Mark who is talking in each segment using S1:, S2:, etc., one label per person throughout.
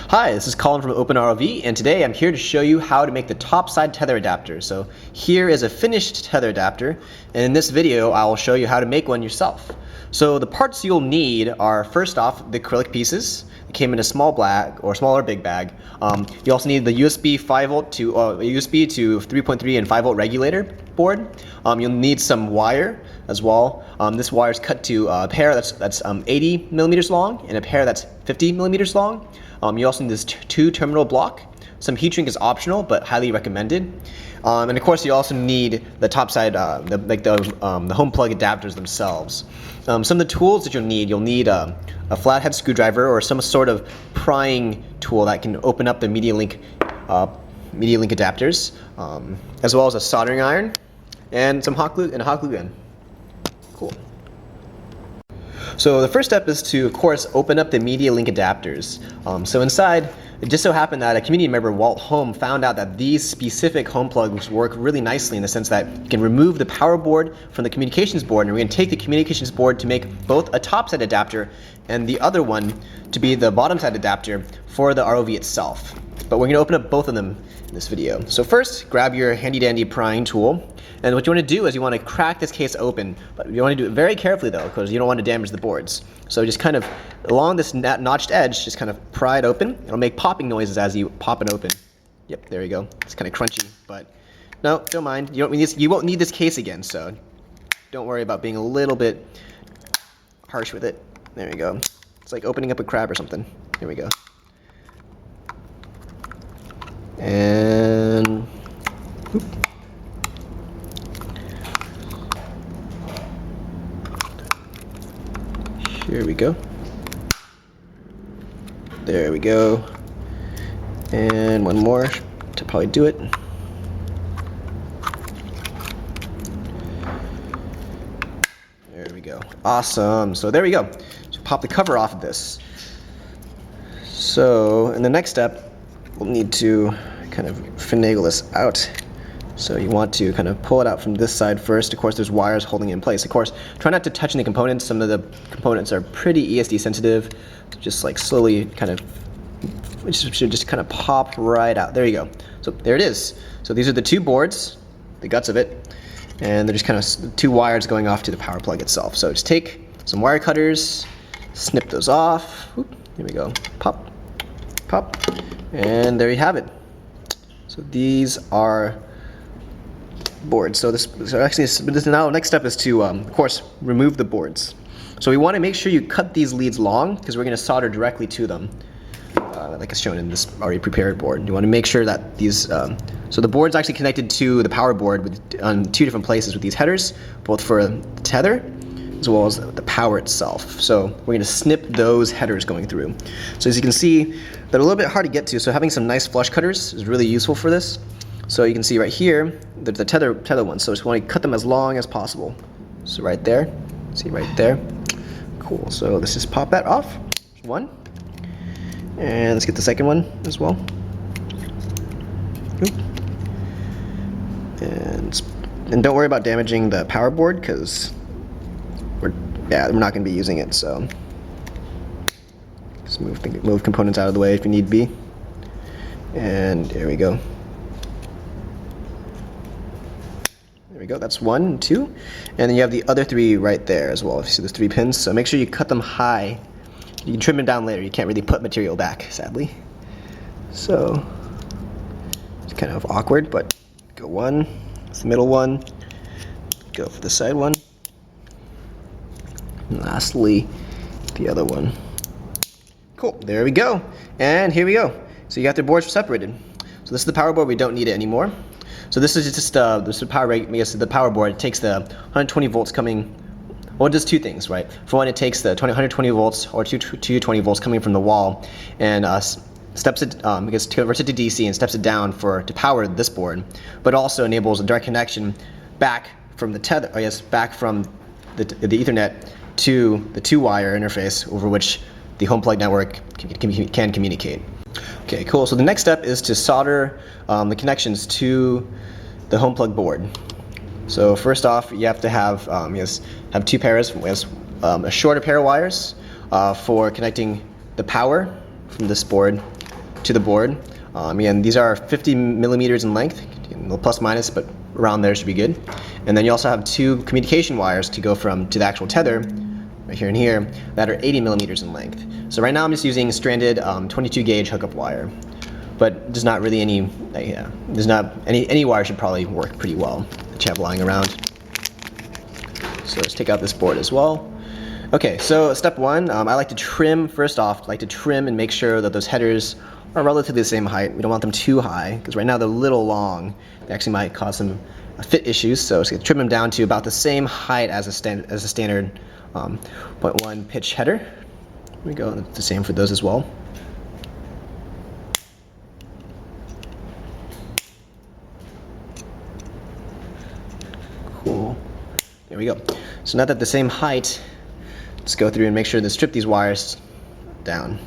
S1: Hi, this is Colin from OpenROV, and today I'm here to show you how to make the topside tether adapter. So here is a finished tether adapter, and in this video I will show you how to make one yourself. So the parts you'll need are, first off, the acrylic pieces. It came in a small bag or smaller big bag. You also need the USB 5 volt to USB to 3.3 and 5 volt regulator board. You'll need some wire as well. This wire is cut to a pair that's 80 millimeters long and a pair that's 50 millimeters long. You also need this two terminal block. Some heat shrink is optional, but highly recommended. And of course, you also need the topside, the home plug adapters themselves. Some of the tools that you'll need a flathead screwdriver or some sort of prying tool that can open up the media link adapters, as well as a soldering iron and some hot glue and a hot glue gun. Cool. So the first step is to, of course, open up the media link adapters. So inside, it just so happened that a community member, Walt Home, found out that these specific home plugs work really nicely in the sense that you can remove the power board from the communications board, and we're going to take the communications board to make both a topside adapter and the other one to be the bottom side adapter for the ROV itself. But we're going to open up both of them in this video. So first, grab your handy dandy prying tool. And what you want to do is you want to crack this case open, but you want to do it very carefully though, because you don't want to damage the boards. So just kind of along this notched edge, just kind of pry it open. It'll make popping noises as you pop it open. Yep, there you go. It's kind of crunchy, but no, don't mind. You won't need this case again, so don't worry about being a little bit harsh with it. There you go. It's like opening up a crab or something. Here we go. And whoop. Here we go. There we go. And one more to probably do it. There we go. Awesome. So there we go. So pop the cover off of this. So in the next step, we'll need to kind of finagle this out. So you want to kind of pull it out from this side first. Of course, there's wires holding it in place. Of course, try not to touch any components. Some of the components are pretty ESD sensitive. So just like slowly kind of, it should just kind of pop right out. There you go. So there it is. So these are the two boards, the guts of it, and they're just kind of two wires going off to the power plug itself. So just take some wire cutters, snip those off. Whoop, here we go. Pop, pop, and there you have it. So these are boards. So now next step is to, of course, remove the boards. So we want to make sure you cut these leads long because we're going to solder directly to them, like it's shown in this already prepared board. You want to make sure that these, so the board's actually connected to the power board on two different places with these headers, both for the tether as well as the power itself. So we're going to snip those headers going through. So as you can see, they're a little bit hard to get to, so having some nice flush cutters is really useful for this. So you can see right here, the tether ones. So just want to cut them as long as possible. So right there, see right there. Cool. So let's just pop that off. One, and let's get the second one as well. And don't worry about damaging the power board because we're not going to be using it. So just move components out of the way if you need be. And there we go. There we go, that's 1 and 2. And then you have the other 3 right there as well. You see those 3 pins, so make sure you cut them high. You can trim them down later. You can't really put material back, sadly. So it's kind of awkward, but go one, it's the middle one, go for the side one, and lastly, the other one. Cool, there we go. And here we go. So you got their boards separated. So this is the power board, we don't need it anymore. So this is just the power board. It takes the 120 volts coming. Well, it does two things, right? For one, it takes the 120 volts or 220 volts coming from the wall, and steps it, converts it to DC and steps it down to power this board. But also enables a direct connection back from the tether, back from the Ethernet to the 2-wire interface over which the home plug network can communicate. Okay, cool. So the next step is to solder the connections to the home plug board. So first off, you have to have have 2 pairs. A shorter pair of wires for connecting the power from this board to the board. Again, these are 50 millimeters in length, a little plus minus, but around there should be good. And then you also have 2 communication wires to go from to the actual tether, right here and here, that are 80 millimeters in length. So right now I'm just using stranded 22 gauge hookup wire, but there's not really any, there's not any wire should probably work pretty well that you have lying around. So let's take out this board as well. Okay, so step 1, I like to trim, first off, and make sure that those headers are relatively the same height. We don't want them too high, because right now they're a little long. They actually might cause some fit issues, so just trim them down to about the same height as a standard 0.1 pitch header. There we go, the same for those as well. Cool. There we go. So now that the same height, let's go through and make sure to strip these wires down.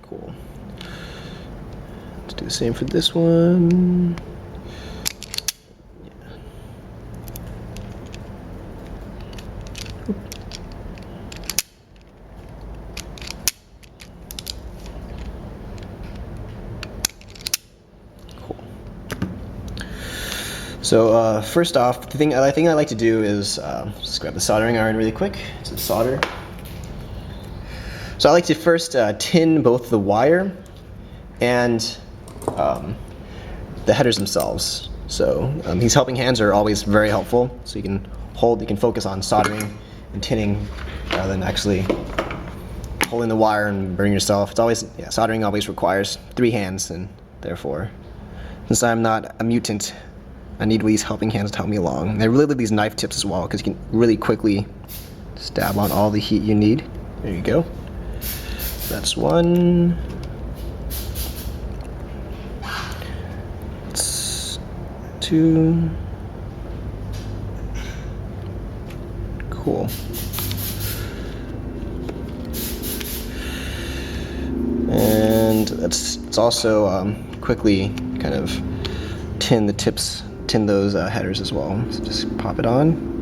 S1: Cool. Let's do the same for this one. So first off, the thing I like to do is just grab the soldering iron really quick to solder. So I like to first tin both the wire and the headers themselves. So these helping hands are always very helpful. So you can focus on soldering and tinning rather than actually holding the wire and burning yourself. It's always, soldering always requires 3 hands, and therefore, since I'm not a mutant, I need these helping hands to help me along. And I really like these knife tips as well, because you can really quickly stab on all the heat you need. There you go. That's one. That's 2. Cool. And it's also quickly kind of tin those headers as well. So just pop it on.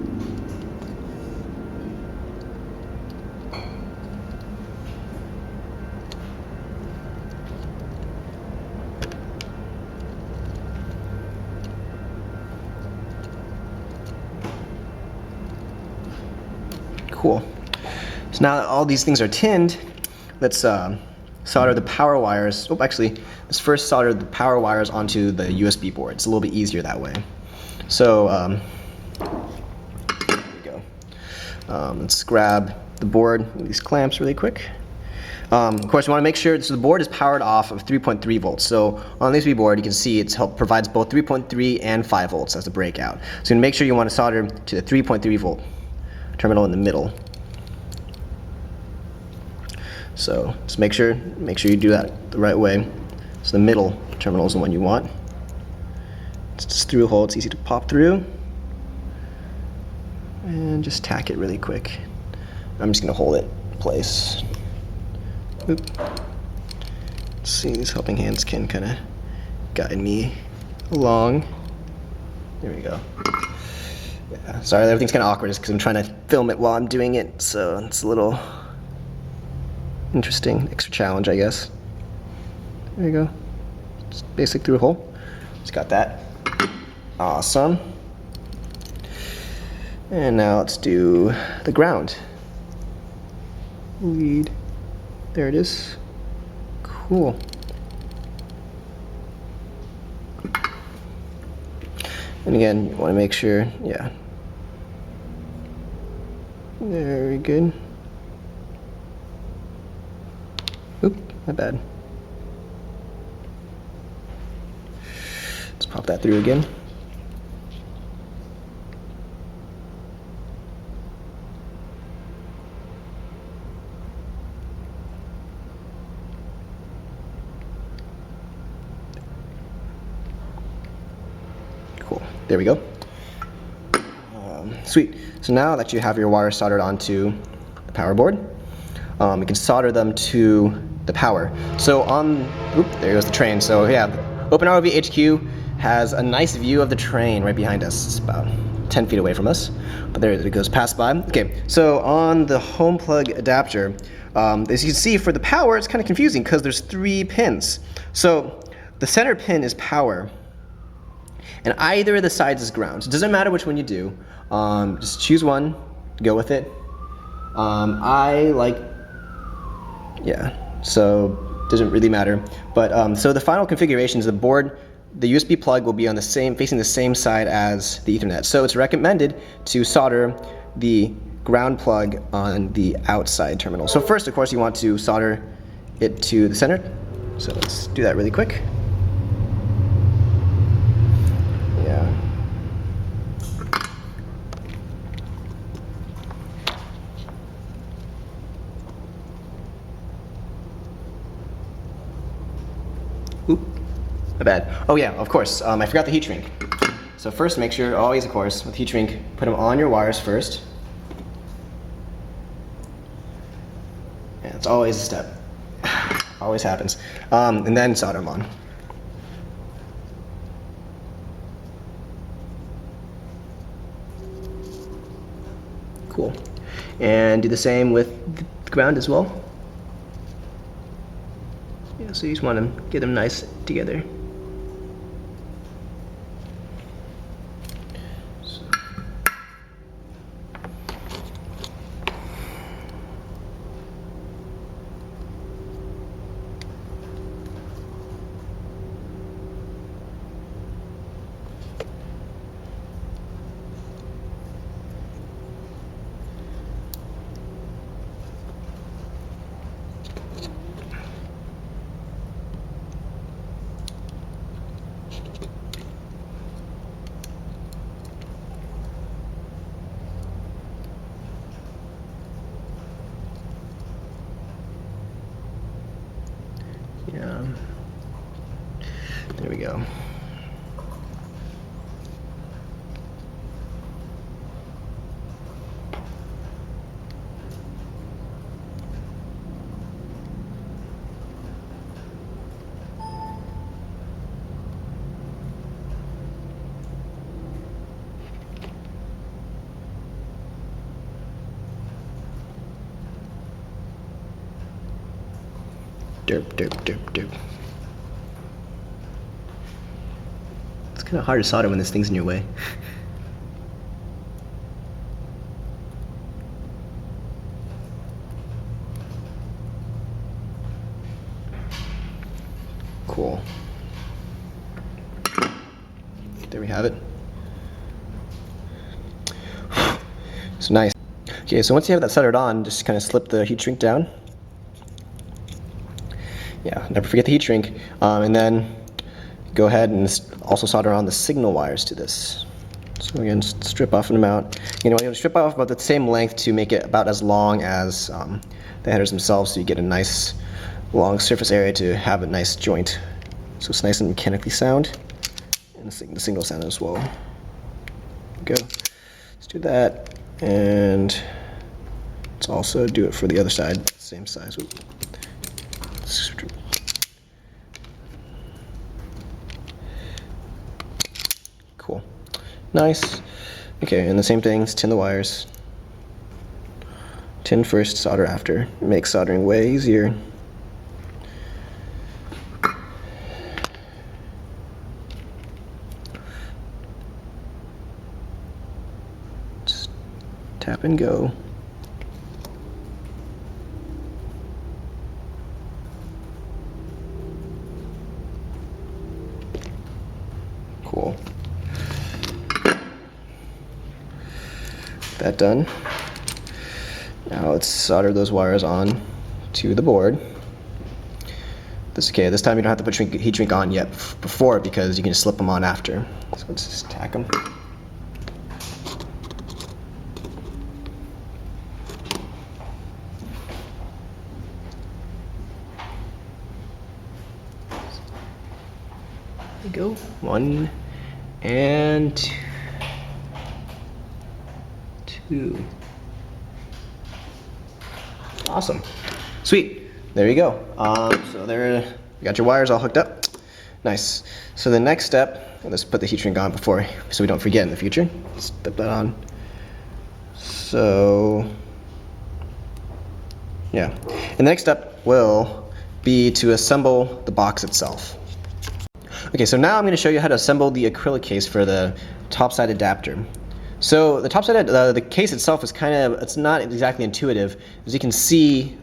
S1: Cool. So now that all these things are tinned, let's solder the power wires. Oh, actually, let's first solder the power wires onto the USB board. It's a little bit easier that way. So, there we go. Let's grab the board, these clamps really quick. Of course, you want to make sure, so the board is powered off of 3.3 volts. So on the USB board, you can see it provides both 3.3 and 5 volts as the breakout. So you make sure you want to solder to the 3.3 volt terminal in the middle. So just make sure you do that the right way. So the middle terminal is the one you want. It's just through hole, it's easy to pop through. And just tack it really quick. I'm just gonna hold it in place. Oop. Let's see, these helping hands can kind of guide me along. There we go. Yeah, sorry, everything's kind of awkward just because I'm trying to film it while I'm doing it, so it's a little interesting, extra challenge, I guess. There you go. Just basic through a hole. Just got that. Awesome. And now let's do the ground. Lead. There it is. Cool. And again, you want to make sure, yeah. Very good. Oop, my bad. Let's pop that through again. Cool, there we go. Sweet, so now that you have your wires soldered onto the power board, you can solder them to the power. So on, oop, there goes the train. So yeah, OpenROV HQ has a nice view of the train right behind us. It's about 10 feet away from us, but there it goes past by. Okay, so on the home plug adapter, as you can see for the power, it's kind of confusing because there's 3 pins. So the center pin is power, and either of the sides is ground. It doesn't matter which one you do. Just choose one, go with it. So it doesn't really matter. But so the final configuration is the board, the USB plug will be on facing the same side as the Ethernet. So it's recommended to solder the ground plug on the outside terminal. So first, of course, you want to solder it to the center. So let's do that really quick. Yeah. Oop, my bad. Oh yeah, of course, I forgot the heat shrink. So first, make sure, always of course, with heat shrink, put them on your wires first. Yeah, it's always a step. Always happens. And then solder them on. Cool. And do the same with the ground as well. Yeah, so you just want to get them nice together. Yeah. There we go. Derp, derp, derp, derp. It's kind of hard to solder when this thing's in your way. Cool. There we have it. So nice. Okay, so once you have that soldered on, just kind of slip the heat shrink down. Yeah, never forget the heat shrink. And then go ahead and also solder on the signal wires to this. So again, strip off an amount. You know, strip off about the same length to make it about as long as the headers themselves, so you get a nice long surface area to have a nice joint. So it's nice and mechanically sound, and the signal sound as well. Go. Let's do that, and let's also do it for the other side, same size. Cool. Nice. Okay, and the same thing, tin the wires. Tin first, solder after. It makes soldering way easier. Just tap and go. Cool. That done. Now let's solder those wires on to the board. This time you don't have to put heat shrink on yet before, because you can just slip them on after. So let's just tack them. There we go. 1 and 2. Awesome. Sweet. There you go. So there, you got your wires all hooked up. Nice. So the next step Let's put the heat shrink on before, so we don't forget in the future. Let's put that on. So, yeah. And the next step will be to assemble the box itself. Okay, so now I'm going to show you how to assemble the acrylic case for the topside adapter. So the topside, the case itself is it's not exactly intuitive. As you can see,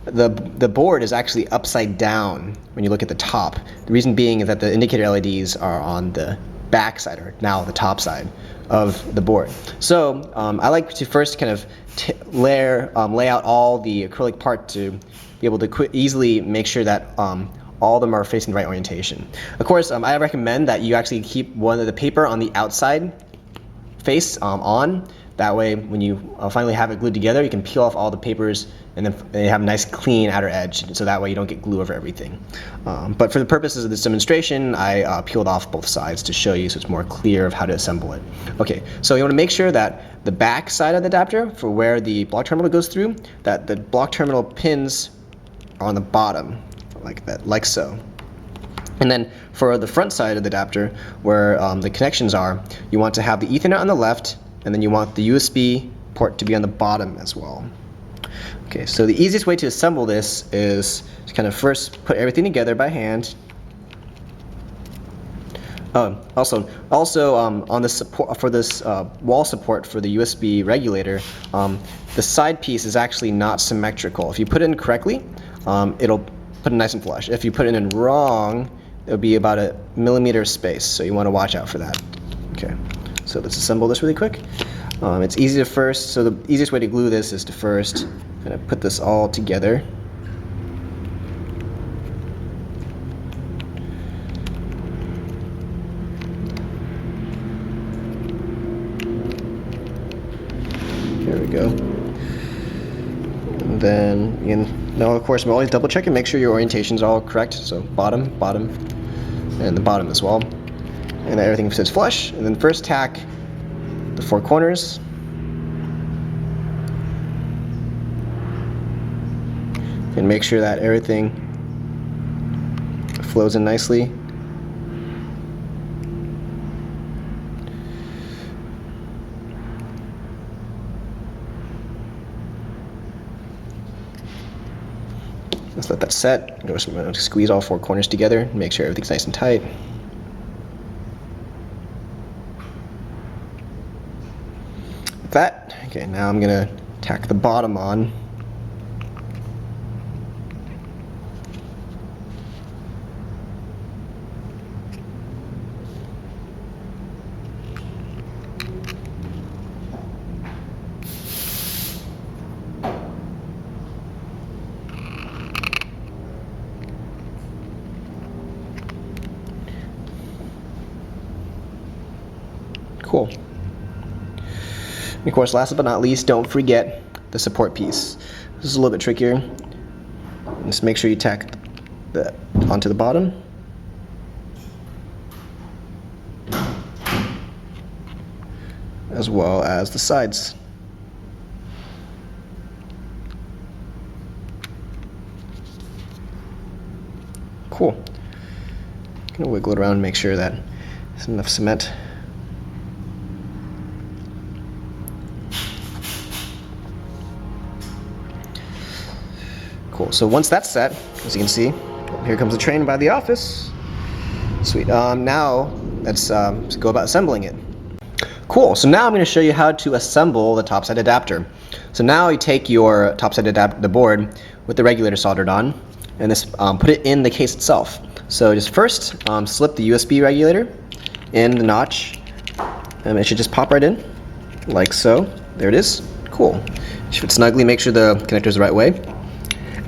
S1: the board is actually upside down when you look at the top. The reason being is that the indicator LEDs are on the back side, or now the top side of the board. So I like to first kind of lay out all the acrylic part to be able to easily make sure that all of them are facing the right orientation. Of course, I recommend that you actually keep one of the paper on the outside face on. That way, when you finally have it glued together, you can peel off all the papers and then they have a nice clean outer edge, so that way you don't get glue over everything. But for the purposes of this demonstration, I peeled off both sides to show you so it's more clear of how to assemble it. Okay, so you want to make sure that the back side of the adapter, for where the block terminal goes through, that the block terminal pins are on the bottom, like that, like so. And then for the front side of the adapter, where the connections are, you want to have the Ethernet on the left, and then you want the USB port to be on the bottom as well. Okay, so the easiest way to assemble this is to kind of first put everything together by hand. Also on the support for this wall support for the USB regulator, the side piece is actually not symmetrical. If you put it in correctly, it'll put it nice and flush. If you put it in wrong, it'll be about a millimeter space, so you want to watch out for that. Okay, so let's assemble this really quick. It's easy to first, so the easiest way to glue this is to first kind of put this all together. Here we go. And then, now of course, I'm always double check and make sure your orientations are all correct. So bottom, and the bottom as well. And that everything sits flush. And then first tack the four corners. And make sure that everything flows in nicely. Let's let that set. I'm going to squeeze all four corners together and make sure everything's nice and tight. Like that. Okay, now I'm going to tack the bottom on. Cool. And of course, last but not least, don't forget the support piece. This is a little bit trickier. Just make sure you tack that onto the bottom. As well as the sides. Cool. Gonna wiggle it around and make sure that there's enough cement. Cool. So once that's set, as you can see, here comes the train by the office. Sweet. Now let's go about assembling it. Cool. So now I'm going to show you how to assemble the topside adapter. So now you take your topside adapter, the board with the regulator soldered on, and this put it in the case itself. So just first slip the USB regulator in the notch, and it should just pop right in, like so. There it is. Cool. Should snugly. Make sure the connector is the right way.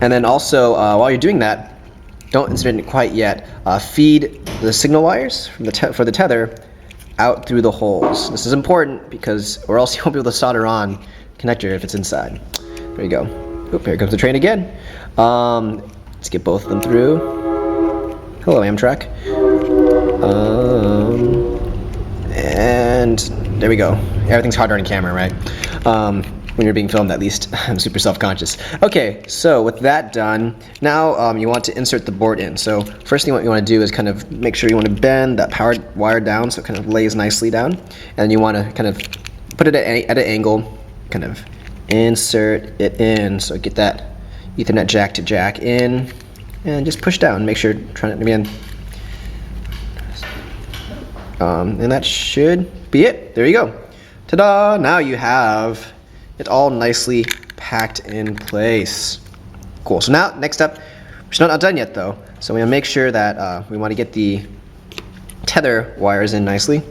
S1: And then also, while you're doing that, don't insert it quite yet. Feed the signal wires from for the tether out through the holes. This is important because, or else you won't be able to solder on connector if it's inside. There you go. Oop, here comes the train again. Let's get both of them through. Hello, Amtrak. And there we go. Everything's harder on camera, right? when you're being filmed, at least. I'm super self-conscious. Okay, so with that done, now you want to insert the board in. So first thing what you want to do is kind of make sure you want to bend that power wire down so it kind of lays nicely down. And you want to kind of put it at an angle, kind of insert it in. So get that Ethernet jack to jack in, and just push down. Make sure, trying to be in. And that should be it. There you go. Ta-da! Now you have it all nicely packed in place. Cool. So now, next up, we're still not done yet though. So we want to make sure that we want to get the tether wires in nicely.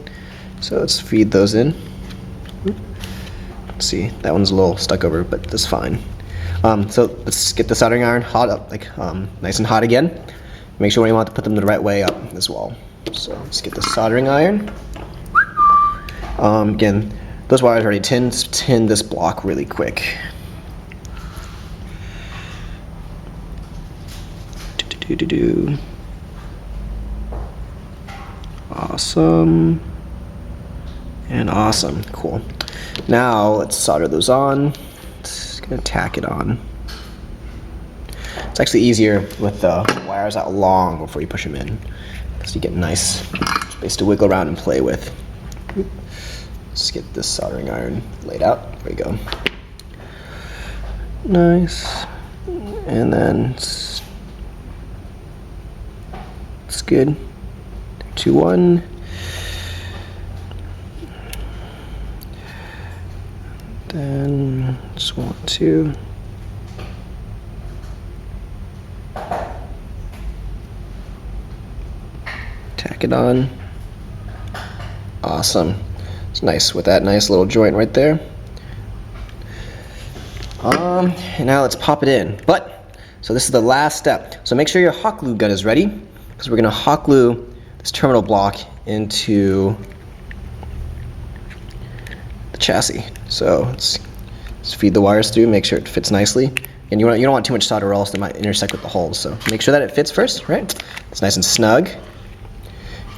S1: So let's feed those in. Let's see, that one's a little stuck over, but that's fine. So let's get the soldering iron hot up, like nice and hot again. Make sure we want to put them the right way up as well. So let's get the soldering iron. Again, those wires already tin this block really quick. Awesome. And awesome. Cool. Now let's solder those on. Just gonna tack it on. It's actually easier with the wires out long before you push them in, because you get nice space to wiggle around and play with. Let's get this soldering iron laid out. There we go. Nice. And then it's good. 2, 1. Then just want to tack it on. Awesome. It's nice with that nice little joint right there. And now let's pop it in. So this is the last step. So make sure your hot glue gun is ready, because we're going to hot glue this terminal block into the chassis. So let's feed the wires through, make sure it fits nicely. And you don't want too much solder or else they might intersect with the holes. So make sure that it fits first, right? It's nice and snug.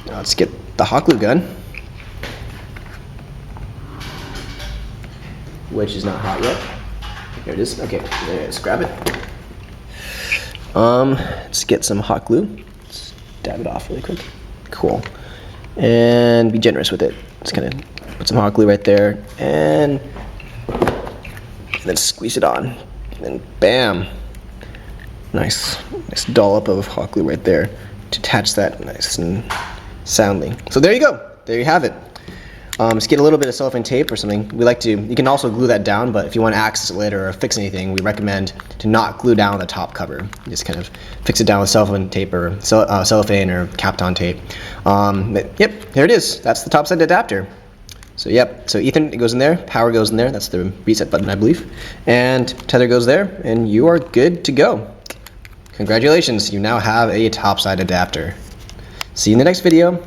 S1: Now let's get the hot glue gun, which is not hot yet. There it is. Okay, there it is. Grab it. Let's get some hot glue. Let's dab it off really quick. Cool. And be generous with it. Just kind of put some hot glue right there, and then squeeze it on. And bam! Nice dollop of hot glue right there to attach that nice and soundly. So there you go. There you have it. Just get a little bit of cellophane tape or something. You can also glue that down, but if you want to access it later or fix anything, we recommend to not glue down the top cover. Just kind of fix it down with cellophane tape or cellophane or Kapton tape. But yep, here it is. That's the topside adapter. So yep, so Ethernet goes in there, power goes in there, that's the reset button I believe, and tether goes there, and you are good to go. Congratulations, you now have a topside adapter. See you in the next video.